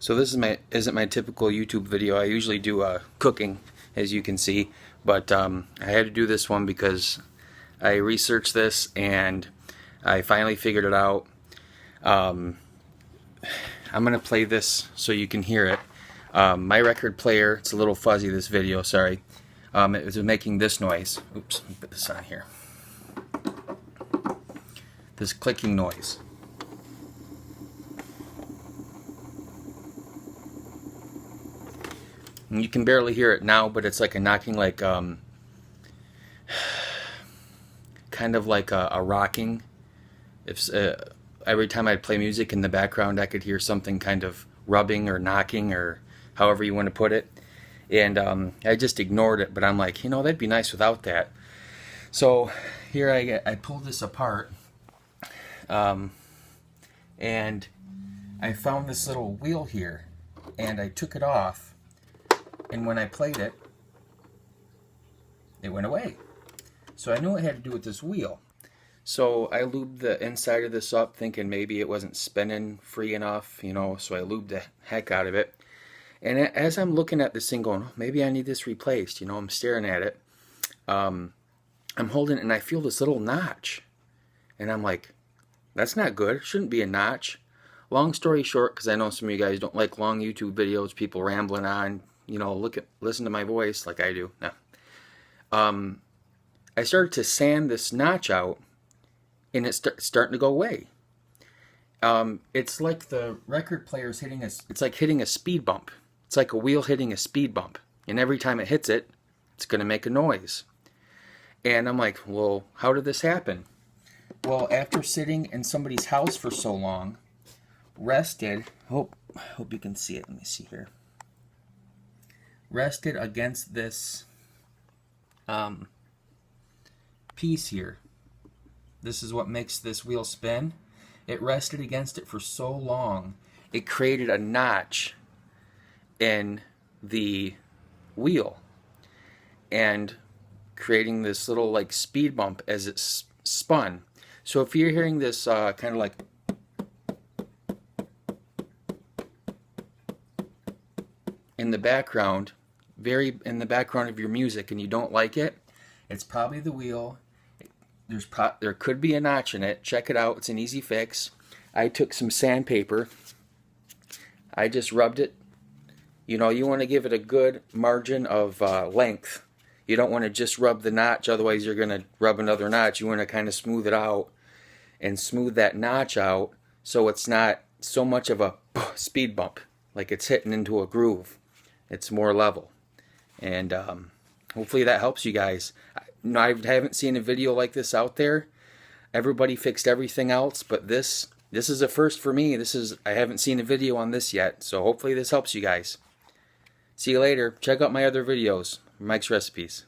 So this isn't my typical YouTube video. I usually do cooking, as you can see, but I had to do this one because I researched this and I finally figured it out. I'm gonna play this so you can hear it. My record player, it's a little fuzzy this video, sorry. It was making this noise. Oops, let me put this on here. This clicking noise. And you can barely hear it now, but it's like a knocking, like kind of like a rocking. If every time I'd play music in the background, I could hear something kind of rubbing or knocking or however you want to put it. And I just ignored it, but I'm like, you know, that'd be nice without that. So here I pulled this apart, and I found this little wheel here, and I took it off. And when I played it, it went away. So I knew it had to do with this wheel. So I lubed the inside of this up, thinking maybe it wasn't spinning free enough, you know, so I lubed the heck out of it. And as I'm looking at this thing going, oh, maybe I need this replaced, you know, I'm staring at it. I'm holding it and I feel this little notch. And I'm like, that's not good. It shouldn't be a notch. Long story short, because I know some of you guys don't like long YouTube videos, people rambling on, you know, listen to my voice like I do. No. I started to sand this notch out, and it's starting to go away. It's like the record player's hitting it's like hitting a speed bump. It's like a wheel hitting a speed bump, and every time it hits it, it's going to make a noise. And I'm like, well, how did this happen? Well, after sitting in somebody's house for so long, rested. Hope you can see it. Let me see here. Rested against this piece here. This is what makes this wheel spin. It rested against it for so long, it created a notch in the wheel and creating this little like speed bump as it spun. So if you're hearing this kind of like in the background, very in the background of your music, and you don't like it, it's probably the wheel. There could be a notch in it. Check it out. It's an easy fix. I took some sandpaper. I just rubbed it. You know, you want to give it a good margin of length. You don't want to just rub the notch, otherwise you're going to rub another notch. You want to kind of smooth it out and smooth that notch out so it's not so much of a speed bump, like it's hitting into a groove. It's more level. And hopefully that helps you guys. I haven't seen a video like this out there. Everybody fixed everything else, but this is a first for me. I haven't seen a video on this yet, so hopefully this helps you guys. See you later. Check out my other videos, Mike's Recipes.